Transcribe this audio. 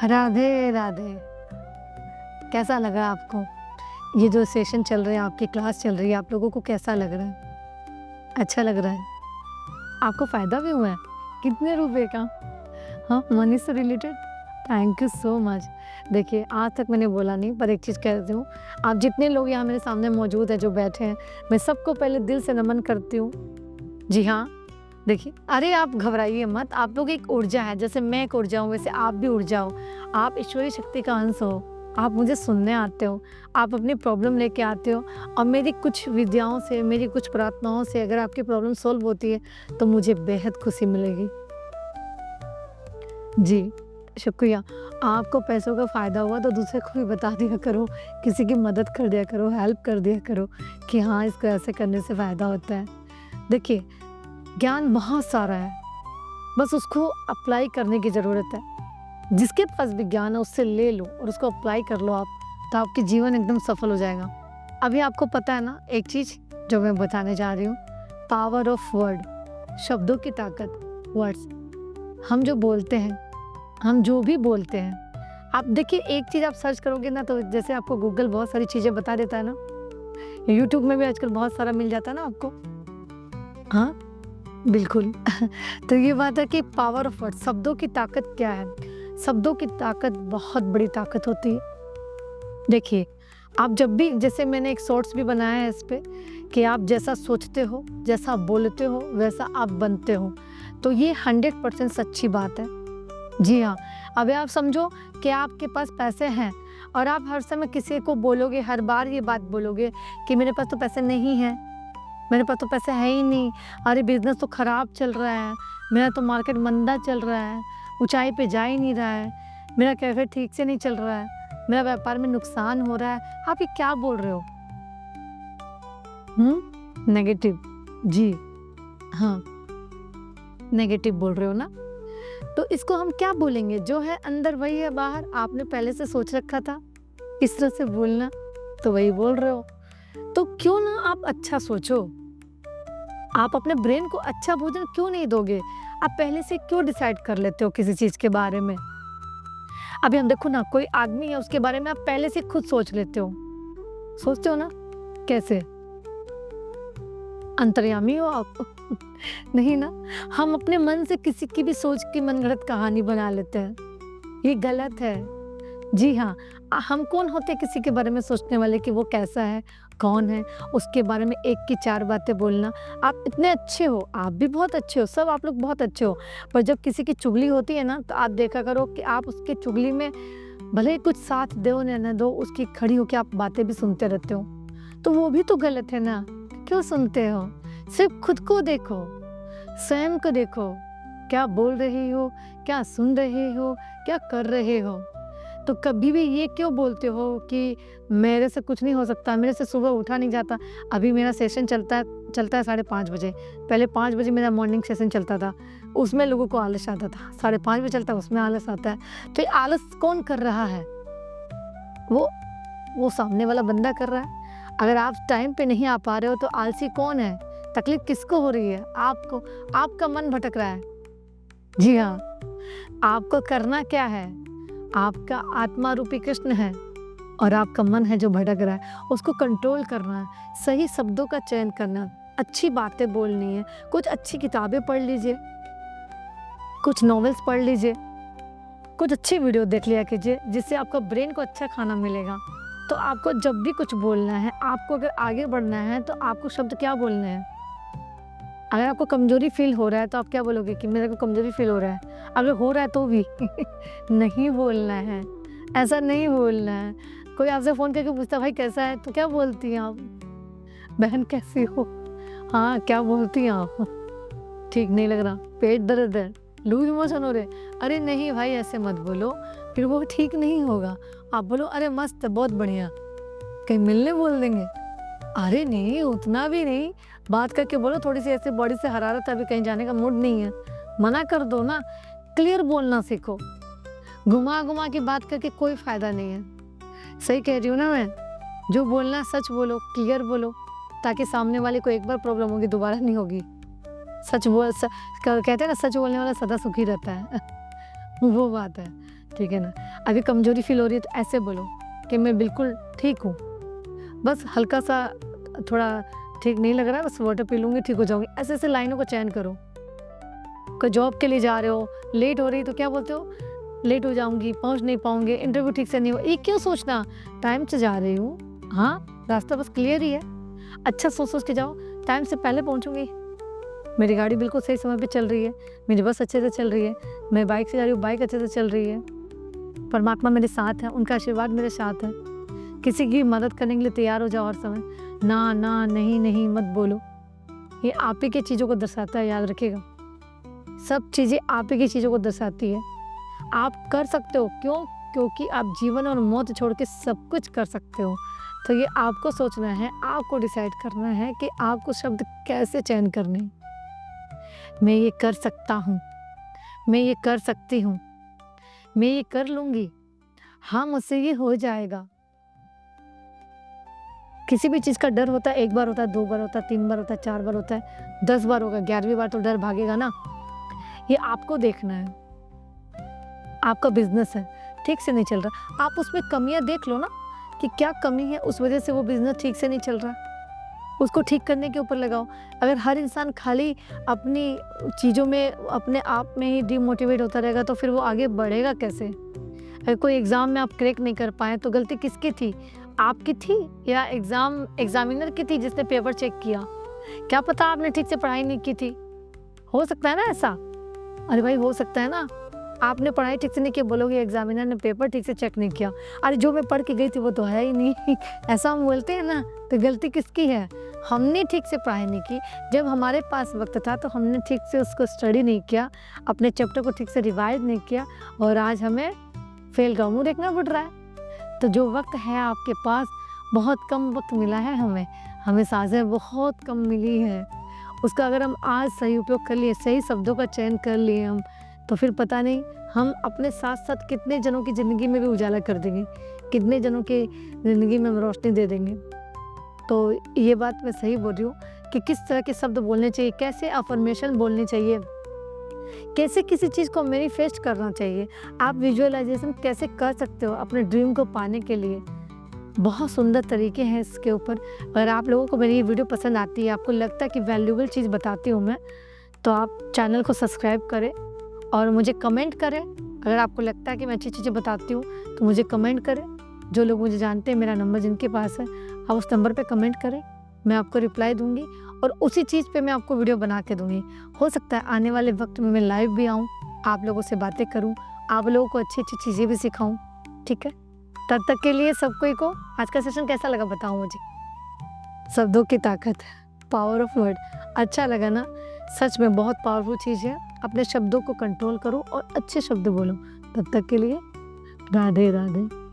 राधे राधे। कैसा लगा आपको? ये जो सेशन चल रहे हैं, आपकी क्लास चल रही है, आप लोगों को कैसा लग रहा है? अच्छा लग रहा है? आपको फ़ायदा भी हुआ है? कितने रुपए का? हाँ, मनी से related? Thank you so much. देखिए, आज तक मैंने बोला नहीं, पर एक चीज़ कहती हूँ, आप जितने लोग यहाँ मेरे सामने मौजूद हैं, जो बैठे हैं, मैं सबको पहले दिल से नमन करती हूँ। जी हाँ, देखिए, अरे आप घबराइए मत, आप लोग एक ऊर्जा है, जैसे मैं एक ऊर्जा हूँ, वैसे आप भी ऊर्जा हो। आप ईश्वरीय शक्ति का अंश हो। आप मुझे सुनने आते हो, आप अपनी प्रॉब्लम लेके आते हो और मेरी कुछ विद्याओं से, मेरी कुछ प्रार्थनाओं से अगर आपकी प्रॉब्लम सॉल्व होती है, तो मुझे बेहद खुशी मिलेगी। जी, शुक्रिया। आपको पैसों का फ़ायदा हुआ तो दूसरे को भी बता दिया करो, किसी की मदद कर दिया करो, हेल्प कर दिया करो कि हाँ, इसको ऐसे करने से फ़ायदा होता है। देखिए, ज्ञान बहुत सारा है, बस उसको अप्लाई करने की ज़रूरत है। जिसके पास भी ज्ञान है उससे ले लो और उसको अप्लाई कर लो आप, तो आपके जीवन एकदम सफल हो जाएगा। अभी आपको पता है ना एक चीज़ जो मैं बताने जा रही हूँ, पावर ऑफ वर्ड, शब्दों की ताकत, वर्ड्स। हम जो बोलते हैं, हम जो भी बोलते हैं, आप देखिए एक चीज़ आप सर्च करोगे ना तो जैसे आपको गूगल बहुत सारी चीज़ें बता देता है ना, यूट्यूब में भी आजकल बहुत सारा मिल जाता है ना आपको। हाँ, बिल्कुल। तो ये बात है कि पावर ऑफ वर्ड, शब्दों की ताकत क्या है? शब्दों की ताकत बहुत बड़ी ताकत होती है। देखिए, आप जब भी, जैसे मैंने एक शॉर्ट्स भी बनाया है इस पे, कि आप जैसा सोचते हो, जैसा बोलते हो, वैसा आप बनते हो। तो ये 100% सच्ची बात है। जी हाँ, अभी आप समझो कि आपके पास पैसे हैं और आप हर समय किसी को बोलोगे, हर बार ये बात बोलोगे कि मेरे पास तो पैसे नहीं हैं, मेरे पास तो पैसे है ही नहीं, अरे बिज़नेस तो ख़राब चल रहा है, मेरा तो मार्केट मंदा चल रहा है, ऊँचाई पे जा ही नहीं रहा है, मेरा कैफ़े ठीक से नहीं चल रहा है, मेरा व्यापार में नुकसान हो रहा है। आप ये क्या बोल रहे हो? नेगेटिव। जी, हाँ, नेगेटिव बोल रहे हो ना? तो इसको हम क्या बोलेंगे? जो है अंदर वही है बाहर। आपने पहले से सोच रखा था किस तरह से बोलना, तो वही बोल रहे हो। तो क्यों ना आप अच्छा सोचो? आप अपने ब्रेन को अच्छा भोजन क्यों नहीं दोगे? आप पहले से क्यों डिसाइड कर लेते हो किसी चीज़ के बारे में? अभी हम देखो ना, कोई आदमी है उसके बारे में आप पहले से खुद सोच लेते हो। सोचते हो ना? कैसे? अंतर्यामी हो आप? नहीं ना? हम अपने मन से किसी की भी सोच की मनगढ़ंत कहानी बना लेते हैं। ये गलत है। जी हाँ, हम कौन होते हैं किसी के बारे में सोचने वाले कि वो कैसा है, कौन है, उसके बारे में एक की चार बातें बोलना। आप इतने अच्छे हो, आप भी बहुत अच्छे हो, सब आप लोग बहुत अच्छे हो, पर जब किसी की चुगली होती है ना, तो आप देखा करो कि आप उसकी चुगली में भले ही कुछ साथ दो या न दो, उसकी खड़ी होकर आप बातें भी सुनते रहते हो, तो वो भी तो गलत है ना। क्यों सुनते हो? सिर्फ खुद को देखो, स्वयं को देखो, क्या बोल रहे हो, क्या सुन रहे हो, क्या कर रहे हो। तो कभी भी ये क्यों बोलते हो कि मेरे से कुछ नहीं हो सकता, मेरे से सुबह उठा नहीं जाता। अभी मेरा सेशन चलता है 5:30 बजे। पहले 5 बजे मेरा मॉर्निंग सेशन चलता था, उसमें लोगों को आलस आता था। 5:30 बजे चलता है, उसमें आलस आता है। तो ये आलस कौन कर रहा है? वो सामने वाला बंदा कर रहा है। अगर आप टाइम पे नहीं आ पा रहे हो तो आलसी कौन है? तकलीफ किसको हो रही है? आपको। आपका मन भटक रहा है। जी हाँ, आपको करना क्या है? आपका आत्मा रूपी कृष्ण है और आपका मन है जो भटक रहा है, उसको कंट्रोल करना है, सही शब्दों का चयन करना, अच्छी बातें बोलनी है, कुछ अच्छी किताबें पढ़ लीजिए, कुछ नॉवेल्स पढ़ लीजिए, कुछ अच्छी वीडियो देख लिया कीजिए, जिससे आपका ब्रेन को अच्छा खाना मिलेगा। तो आपको जब भी कुछ बोलना है, आपको अगर आगे बढ़ना है तो आपको शब्द क्या बोलने हैं? अगर आपको कमज़ोरी फ़ील हो रहा है तो आप क्या बोलोगे कि मेरे को कमज़ोरी फ़ील हो रहा है? अगर हो रहा है तो भी नहीं बोलना है, ऐसा नहीं बोलना है। कोई आपसे फ़ोन करके पूछता है भाई कैसा है? तो क्या बोलती हैं आप? बहन कैसी हो? हाँ, क्या बोलती हैं आप? ठीक नहीं लग रहा, पेट दर्द है, लूज़ मोशन हो रहे। अरे नहीं भाई ऐसे मत बोलो, फिर वो ठीक नहीं होगा। आप बोलो अरे मस्त, बहुत बढ़िया। कहीं मिलने बोल देंगे? अरे नहीं, उतना भी नहीं, बात करके बोलो थोड़ी सी ऐसे बॉडी से हरारत है, अभी कहीं जाने का मूड नहीं है, मना कर दो ना। क्लियर बोलना सीखो, घुमा के बात करके कोई फायदा नहीं है। सही कह रही हूँ ना मैं? जो बोलना है सच बोलो, क्लियर बोलो, ताकि सामने वाले को एक बार प्रॉब्लम होगी दोबारा नहीं होगी। कहते हैं ना सच बोलने वाला सदा सुखी रहता है। वो बात है। ठीक है ना? अभी कमज़ोरी फ़ील हो रही है तो ऐसे बोलो कि मैं बिल्कुल ठीक हूँ, बस हल्का-सा थोड़ा ठीक नहीं लग रहा है, बस वाटर पी लूँगी, ठीक हो जाऊँगी। ऐसे-ऐसे लाइनों को चयन करो। कोई जॉब के लिए जा रहे हो, लेट हो रही तो क्या बोलते हो? लेट हो जाऊँगी, पहुँच नहीं पाऊँगी, इंटरव्यू ठीक से नहीं हुआ। ये क्यों सोचना? टाइम से जा रही हूँ, हाँ, रास्ता बस क्लियर ही है। अच्छा सोच-सोच के जाओ, टाइम से पहले पहुँचूँगी। मेरी गाड़ी बिल्कुल सही समय पे चल रही है, मेरी बस अच्छे से चल रही है, मैं बाइक से जा रही हूँ, बाइक अच्छे से चल रही है। परमात्मा मेरे साथ है, उनका आशीर्वाद मेरे साथ है। किसी की मदद करने के लिए तैयार हो जाओ हर समय। ना, ना, नहीं, नहीं मत बोलो। ये आप ही की चीज़ों को दर्शाता है, याद रखिएगा। सब चीज़ें आप ही की चीज़ों को दर्शाती है। आप कर सकते हो, क्यों? क्योंकि आप जीवन और मौत छोड़ के सब कुछ कर सकते हो। तो ये आपको सोचना है, आपको डिसाइड करना है कि आपको शब्द कैसे चयन करने हैं। मैं ये कर सकता हूँ, मैं ये कर सकती हूँ, मैं ये कर लूँगी, हाँ, मुझसे ये हो जाएगा। किसी भी चीज़ का डर होता है, 1 बार होता है, 2 बार होता है, 3 बार होता है, 4 बार होता है, 10 बार होगा, 11वीं बार तो डर भागेगा ना। ये आपको देखना है। आपका बिज़नेस है, ठीक से नहीं चल रहा, आप उसमें कमियाँ देख लो ना कि क्या कमी है, उस वजह से वो बिज़नेस ठीक से नहीं चल रहा। उसको ठीक करने के ऊपर लगाओ। अगर हर इंसान खाली अपनी चीज़ों में, अपने आप में ही डिमोटिवेट होता रहेगा तो फिर वो आगे बढ़ेगा कैसे? अगर कोई एग्ज़ाम में आप क्रैक नहीं कर पाए तो गलती किसकी थी? आपकी थी या एग्ज़ामिनर की थी जिसने पेपर चेक किया? क्या पता आपने ठीक से पढ़ाई नहीं की थी? हो सकता है ना ऐसा? अरे भाई, हो सकता है ना। आपने पढ़ाई ठीक से नहीं की, बोलोगे एग्ज़ामिनर ने पेपर ठीक से चेक नहीं किया। अरे जो मैं पढ़ के गई थी वो तो है ही नहीं। ऐसा हम बोलते हैं ना, तो गलती किसकी है? हमने ठीक से पढ़ाई नहीं की। जब हमारे पास वक़्त था तो हमने ठीक से उसको स्टडी नहीं किया, अपने चैप्टर को ठीक से रिवाइज़ नहीं किया और आज हमें फेल का मुँह देखना पड़ रहा है। तो जो वक़्त है आपके पास, बहुत कम वक़्त मिला है हमें सांसें बहुत कम मिली हैं। उसका अगर हम आज सही उपयोग कर लिए, सही शब्दों का चयन कर लिए हम, तो फिर पता नहीं हम अपने साथ-साथ कितने जनों की ज़िंदगी में भी उजाला कर देंगे, कितने जनों की ज़िंदगी में हम रोशनी दे देंगे। तो ये बात मैं सही बोल रही हूँ कि किस तरह के शब्द बोलने चाहिए, कैसे अफ़र्मेशन बोलनी चाहिए, कैसे किसी चीज़ को मैनिफेस्ट करना चाहिए, आप विजुअलाइज़ेशन कैसे कर सकते हो अपने ड्रीम को पाने के लिए। बहुत सुंदर तरीके हैं इसके ऊपर। अगर आप लोगों को मेरी ये वीडियो पसंद आती है, आपको लगता है कि वैल्यूएबल चीज़ बताती हूँ मैं, तो आप चैनल को सब्सक्राइब करें और मुझे कमेंट करें। अगर आपको लगता है कि मैं अच्छी चीज़ें बताती हूँ तो मुझे कमेंट करें। जो लोग मुझे जानते हैं, मेरा नंबर जिनके पास है, आप उस नंबर पे कमेंट करें, मैं आपको रिप्लाई दूँगी और उसी चीज़ पे मैं आपको वीडियो बना के दूँगी। हो सकता है आने वाले वक्त में मैं लाइव भी आऊँ, आप लोगों से बातें करूँ, आप लोगों को अच्छी-अच्छी चीज़ें भी सिखाऊँ, ठीक है? तब तक के लिए सब कोई को आज का सेशन कैसा लगा बताओ मुझे। शब्दों की ताकत, पावर ऑफ वर्ड, अच्छा लगा ना? सच में बहुत पावरफुल चीज़ है। अपने शब्दों को कंट्रोल करो और अच्छे शब्द बोलो। तब तक के लिए राधे राधे।